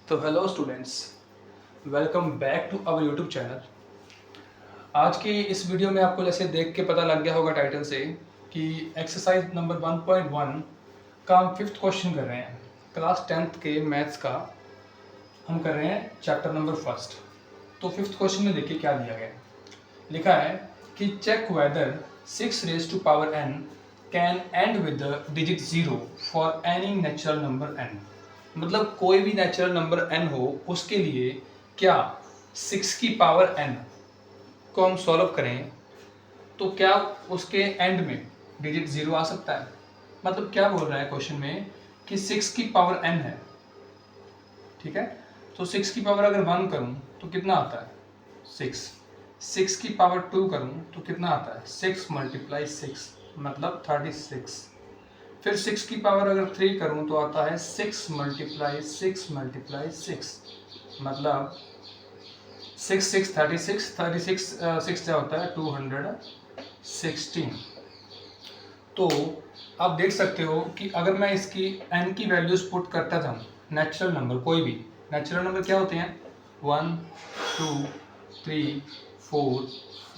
तो hello students, welcome back to our YouTube channel. आज की इस वीडियो में आपको जैसे देख के पता लग गया होगा टाइटल से कि एक्सरसाइज नंबर 1.1 का हम फिफ्थ क्वेश्चन कर रहे हैं। क्लास 10th के मैथ्स का हम कर रहे हैं चैप्टर नंबर फर्स्ट। तो फिफ्थ क्वेश्चन में देखिए क्या दिया गया है। लिखा है कि check whether 6 raise to power n can end with the digit 0 for any natural number n। मतलब कोई भी नेचुरल नंबर n हो उसके लिए क्या 6 की पावर n को हम सॉल्व करें तो क्या उसके एंड में डिजिट 0 आ सकता है। मतलब क्या बोल रहा है क्वेश्चन में कि 6 की पावर n है, ठीक है। तो 6 की पावर अगर 1 करूं तो कितना आता है 6। 6 की पावर 2 करूं तो कितना आता है 6 मल्टीप्लाई 6 मतलब 36। फिर 6 की पावर अगर 3 करूं तो आता है 6 मल्टीप्लाई 6 मल्टीप्लाई 6 मतलब 6 6 36 36 6 क्या होता है 216। तो आप देख सकते हो कि अगर मैं इसकी n की वैल्यूज पुट करता जाऊं, नेचुरल नंबर कोई भी नेचुरल नंबर क्या होते हैं 1 2 3 4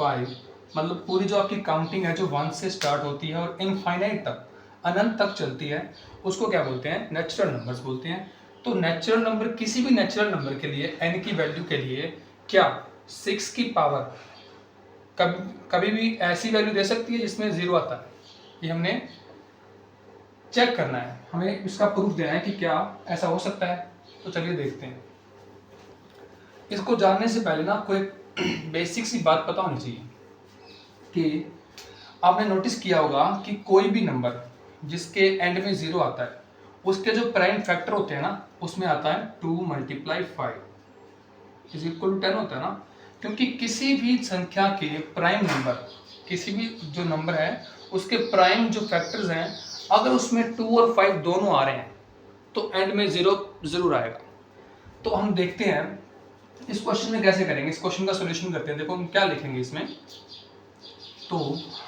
5, मतलब पूरी जो आपकी काउंटिंग है जो 1 से स्टार्ट होती है और इनफाइनाइट तक अनंत तक चलती है उसको क्या बोलते हैं नेचुरल नंबर्स बोलते हैं। तो नेचुरल नंबर किसी भी नेचुरल नंबर के लिए n की वैल्यू के लिए क्या 6 की पावर कभी कभी भी ऐसी वैल्यू दे सकती है जिसमें 0 आता है। ये हमने चेक करना है, हमें इसका प्रूफ देना है कि क्या ऐसा हो सकता है। तो चलिए देखते हैं। इसको जानने से पहले ना आपको एक बेसिक सी बात पता होनी चाहिए कि आपने नोटिस किया होगा कि कोई भी नंबर जिसके एंड में 0 आता है उसके जो प्राइम फैक्टर होते हैं ना उसमें आता है 2 मल्टीप्लाई 5 इज इक्वल टू 10 होता है ना। क्योंकि किसी भी संख्या के प्राइम नंबर, किसी भी जो नंबर है उसके प्राइम जो फैक्टर्स हैं अगर उसमें 2 और 5 दोनों आ रहे हैं तो एंड में 0 जरूर आएगा। तो हम देखते हैं इस क्वेश्चन में कैसे करेंगे। इस क्वेश्चन का सॉल्यूशन करते हैं। देखो हम क्या लिखेंगे इसमें, तो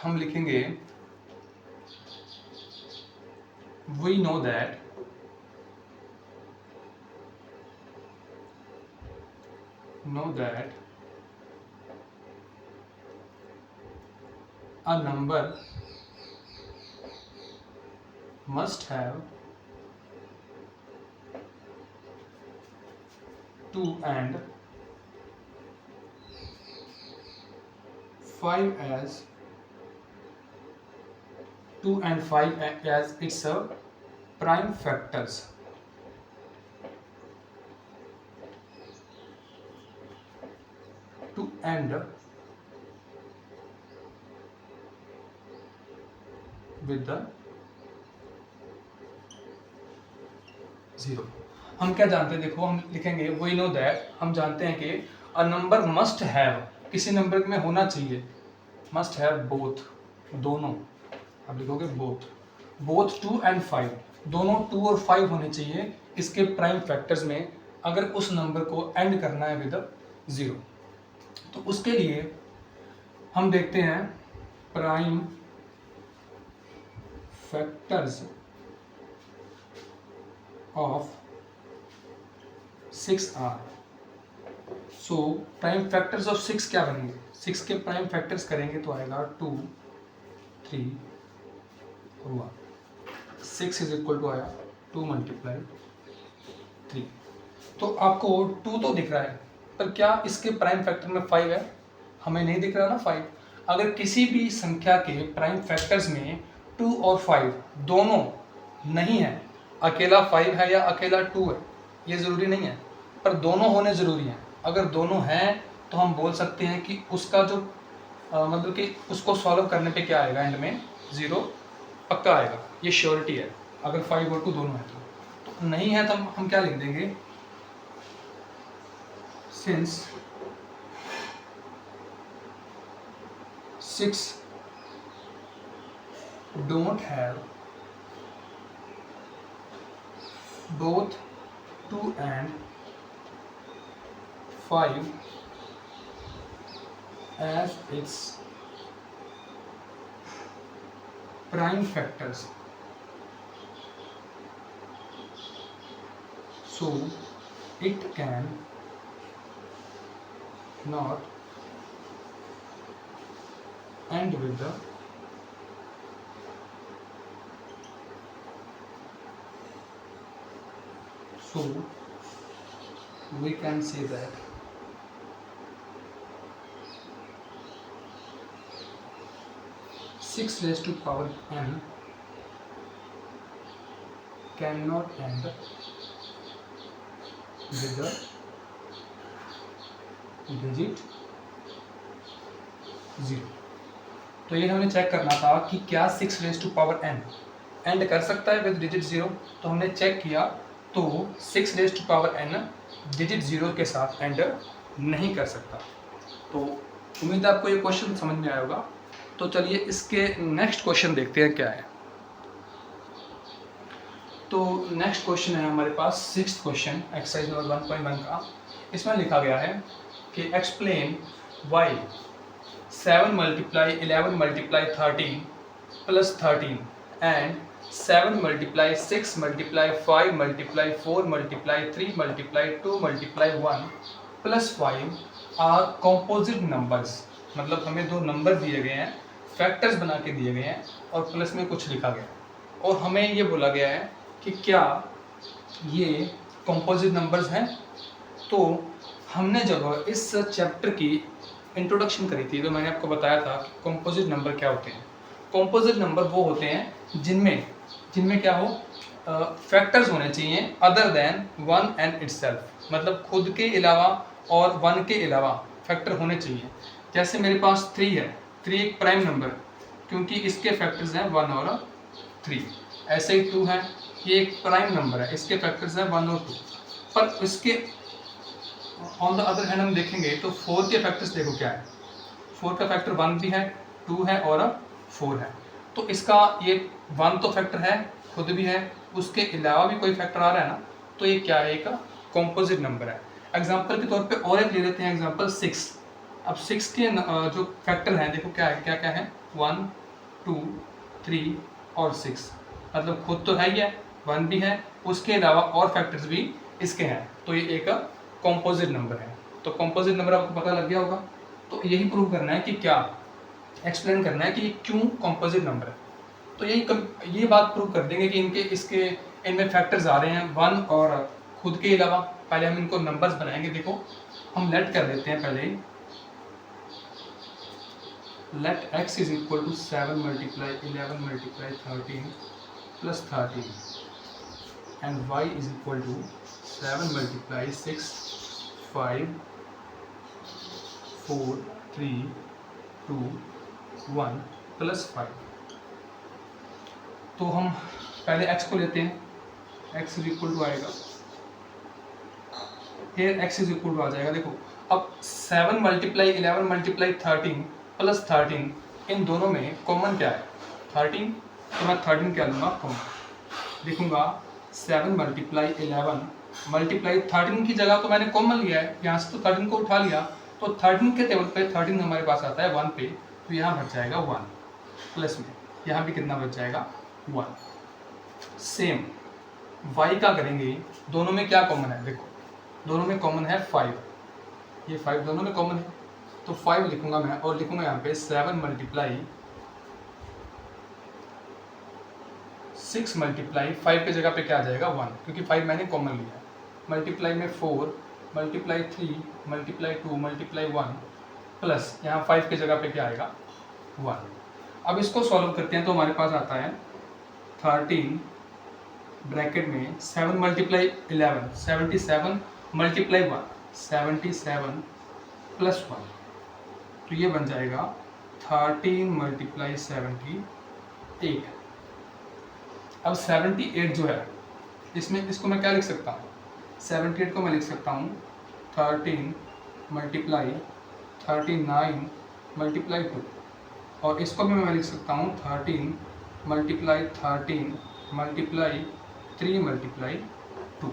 हम लिखेंगे we know that a number must have 2 and 5 as 2 and 5 as its prime factors। 2 and with the 0। हम क्या जानते हैं, देखो हम लिखेंगे वी नो दैट, हम जानते हैं कि अ नंबर मस्ट हैव, किसी नंबर में होना चाहिए मस्ट हैव बोथ, दोनों। आप लिखोगे बोथ 2 and 5, दोनों 2 और 5 होने चाहिए इसके प्राइम फैक्टर्स में अगर उस नंबर को एंड करना है विद 0। तो उसके लिए हम देखते हैं prime factors of 6 are. So prime factors of 6 क्या बनेंगे, 6 के प्राइम फैक्टर्स करेंगे तो आएगा 2 3 और 1। 6 इज इक्वल टू आया 2 मल्टीप्लाई 3। तो आपको 2 तो दिख रहा है पर क्या इसके प्राइम फैक्टर में 5 है, हमें नहीं दिख रहा ना 5। अगर किसी भी संख्या के प्राइम फैक्टर्स में 2 और 5 दोनों नहीं है, अकेला 5 है या अकेला 2 है ये ज़रूरी नहीं है, पर दोनों होने ज़रूरी हैं। अगर दोनों हैं तो हम बोल सकते हैं कि उसका जो मतलब कि उसको सॉल्व करने पे क्या आएगा एंड में 0 पक्का आएगा, ये श्योरिटी है। अगर 5 और 2 दोनों है तो नहीं है तो हम क्या लिख देंगे since 6 don't have both 2 and 5 as its prime factors, so it can not end with the so we can say that six raised to power n cannot end with the digit 0। तो ये हमें check करना था कि क्या 6 raise to power n end कर सकता है विद डिजिट 0। तो हमने चेक किया तो 6 raise to power n digit 0 के साथ एंड नहीं कर सकता। तो उम्मीद है आपको ये क्वेश्चन समझ में आया होगा। तो चलिए इसके नेक्स्ट क्वेश्चन देखते हैं क्या है। तो नेक्स्ट क्वेश्चन है हमारे पास सिक्स्थ क्वेश्चन एक्सरसाइज नंबर 1.1 का। इसमें लिखा गया है कि explain why 7 multiply 11 multiply 13 plus 13 and 7 multiply 6 multiply 5 multiply 4 multiply 3 multiply 2 multiply 1 plus 5 are composite numbers. मतलब हमें दो नंबर दिए गए हैं, फैक्टर्स बना के दिए गए हैं और प्लस में कुछ लिखा गया और हमें ये बोला गया है कि क्या ये कॉम्पोजिट नंबर्स हैं। तो हमने जब इस चैप्टर की इंट्रोडक्शन करी थी तो मैंने आपको बताया था कि कॉम्पोजिट नंबर क्या होते हैं। कॉम्पोजिट नंबर वो होते हैं जिनमें क्या हो, फैक्टर्स होने चाहिए other than one and itself. मतलब खुद के अलावा और वन के अलावा फैक्टर होने चाहिए। जैसे मेरे पास 3 है, 3 एक प्राइम नंबर क्योंकि इसके फैक्टर्स हैं 1 और 3। ऐसे ही 2 है, ये एक प्राइम नंबर है, इसके फैक्टर्स हैं 1 और 2। पर इसके ऑन द अदर हैंड हम देखेंगे तो 4 के फैक्टर्स देखो क्या है। 4 का फैक्टर 1 भी है, 2 है और 4 है। तो इसका ये 1 तो फैक्टर है, खुद भी है, उसके अलावा भी कोई फैक्टर आ रहा है ना, तो ये क्या है, एक कॉम्पोजिट नंबर है। एग्जाम्पल के तौर पे और एक ले लेते हैं, एग्जाम्पल 6। अब 6 के जो फैक्टर हैं देखो क्या है, क्या है 1 2 3 और 6। मतलब खुद तो है ही है, 1 भी है, उसके अलावा और फैक्टर्स भी इसके हैं। तो ये एक कॉम्पोजिट नंबर है। तो कॉम्पोजिट नंबर आपको पता लग गया होगा। तो यही प्रूव करना है कि क्या एक्सप्लेन करना है कि क्यों कॉम्पोजिट नंबर है। तो ये बात प्रूव कर देंगे कि इनमें फैक्टर्स आ रहे हैं 1 और खुद के अलावा। पहले हम इनको नंबर्स बनाएंगे। देखो हम लेट कर देते हैं पहले, let x is equal to 7 multiply 11 multiply 13 plus 13 and y is equal to 7 multiply 6 5 4 3 2 1 plus 5। तो हम पहले x को लेते हैं, x इज इक्वल टू आएगा, फिर x इज इक्वल टू आ जाएगा। देखो अब 7 मल्टीप्लाई 11 मल्टीप्लाई 13 प्लस 13 इन दोनों में कॉमन क्या है 13। तो मैं 13 क्या लूँगा कॉमन, लिखूँगा 7 मल्टीप्लाई 11 मल्टीप्लाई 13 की जगह तो मैंने कॉमन लिया है, यहाँ से तो 13 को उठा लिया। तो 13 के टेबल पे 13 हमारे पास आता है 1 पे, तो यहाँ बच जाएगा 1 प्लस में यहाँ भी कितना बच जाएगा 1। सेम y का करेंगे, दोनों में क्या कॉमन है, देखो दोनों में कॉमन है 5, ये 5 दोनों में कॉमन है। तो 5 लिखूंगा मैं और लिखूंगा यहाँ पे 7 मल्टीप्लाई 6 मल्टीप्लाई 5 के जगह पे क्या आ जाएगा 1, क्योंकि 5 मैंने कॉमन लिया है। मल्टीप्लाई में 4 मल्टीप्लाई 3 मल्टीप्लाई 2 मल्टीप्लाई 1 प्लस यहाँ 5 के जगह पे क्या आएगा 1। अब इसको सॉल्व करते हैं तो हमारे पास आता है 13 ब्रैकेट में 7 मल्टीप्लाई 11 77 मल्टीप्लाई 1 77 प्लस 1, तो ये बन जाएगा 13 मल्टीप्लाई 78। अब 78 जो है इसमें इसको मैं क्या लिख सकता हूँ, 78 को मैं लिख सकता हूँ 13 मल्टीप्लाई 39 मल्टीप्लाई 2, और इसको भी मैं लिख सकता हूँ 13 मल्टीप्लाई 13 मल्टीप्लाई 3 मल्टीप्लाई 2।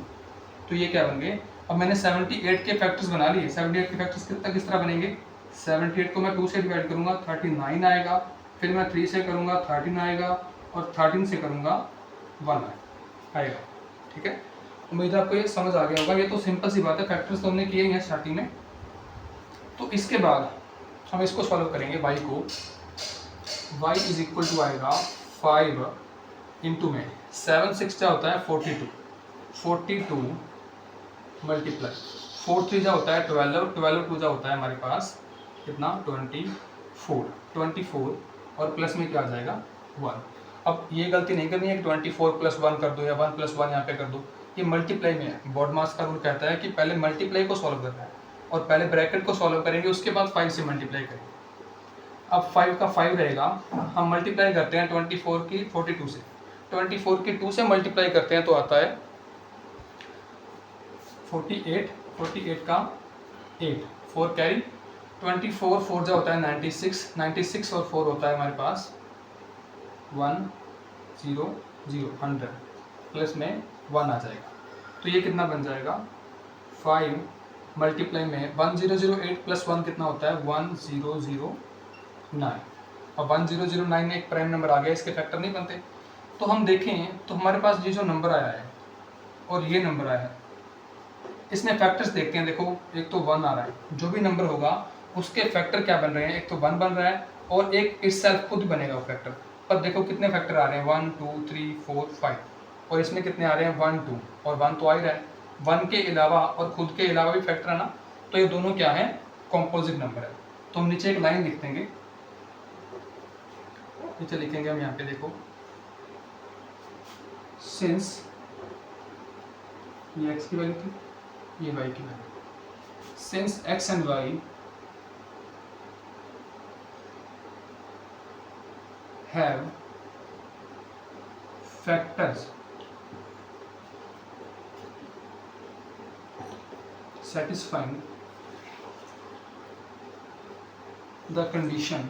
तो ये क्या बन गए। अब मैंने 78 के फैक्टर्स बना लिए। 78 के फैक्टर्स किस तरह बनेंगे, 78 को मैं 2 से डिवाइड करूँगा 39 आएगा, फिर मैं 3 से करूँगा 13 आएगा, और 13 से करूँगा 1 आएगा, ठीक है। उम्मीद है आपको ये समझ आ गया होगा। ये तो सिंपल सी बात है, फैक्टर्स तो हमने किए हैं स्टार्टिंग में। तो इसके बाद हम इसको सॉल्व करेंगे y को। y इज इक्वल टू आएगा 5 इंटू में 7 6 क्या होता है 42 मल्टीप्लाई 4 3 जा होता है 12 2 जा होता है हमारे पास कितना 24 और प्लस में क्या आ जाएगा 1। अब ये गलती नहीं करनी है कि 24 + 1 कर दो या 1 + 1 यहाँ पे कर दो, ये मल्टीप्लाई में है। बॉडमास का रूल कहता है कि पहले मल्टीप्लाई को सॉल्व करना है और पहले ब्रैकेट को सॉल्व करेंगे, उसके बाद 5 से मल्टीप्लाई करेंगे। अब 5 का 5 रहेगा, हम मल्टीप्लाई करते हैं 24 की 42 से, 24 की 2 से मल्टीप्लाई करते हैं तो आता है 48 का 8 4 कैरी 24 4 जो होता है 96 और 4 होता है हमारे पास 100 प्लस में 1 आ जाएगा। तो ये कितना बन जाएगा 5 मल्टीप्लाई में 1008 + 1 कितना होता है 1009। और 1009 में एक प्राइम नंबर आ गया, इसके फैक्टर नहीं बनते। तो हम देखें तो हमारे पास ये जो नंबर आया है और ये नंबर आया है, इसमें फैक्टर्स देखते हैं। देखो एक तो 1 आ रहा है, जो भी नंबर होगा उसके फैक्टर क्या बन रहे हैं, एक तो 1 बन रहा है और एक इटसेल्फ खुद बनेगा वो फैक्टर। पर देखो कितने फैक्टर आ रहे हैं 1 2 3 4 5 और इसमें कितने आ रहे हैं 1 2 और 1 तो आ ही रहा है। 1 के अलावा और खुद के अलावा भी फैक्टर है ना, तो ये दोनों क्या है कॉम्पोजिट नंबर है। तो हम नीचे एक लाइन लिख देंगे, नीचे लिखेंगे हम यहाँ पे देखो सिंस ये x की वैल्यू थी, ये y की value, since x and y have factors satisfying the condition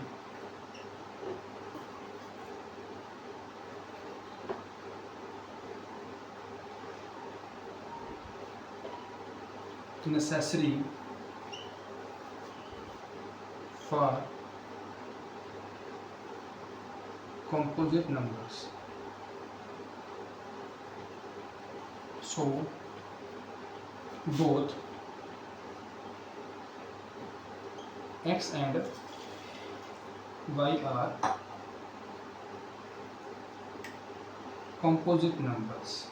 necessary for composite numbers. So both x and y are composite numbers.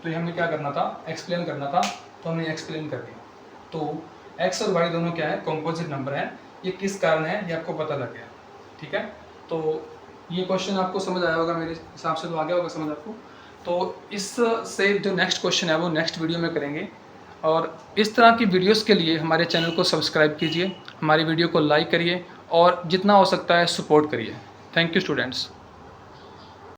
तो ये हमें क्या करना था, एक्सप्लेन करना था, तो हमने एक्सप्लेन कर दिया। तो x और y दोनों क्या है कॉम्पोजिट नंबर है। ये किस कारण है ये आपको पता लग गया, ठीक है। तो ये क्वेश्चन आपको समझ आया होगा, मेरे हिसाब से तो आ गया होगा समझ आपको। तो इससे जो नेक्स्ट क्वेश्चन है वो नेक्स्ट वीडियो में करेंगे। और इस तरह की वीडियोस के लिए हमारे चैनल को सब्सक्राइब कीजिए, हमारी वीडियो को लाइक करिए और जितना हो सकता है सपोर्ट करिए। Thank you students.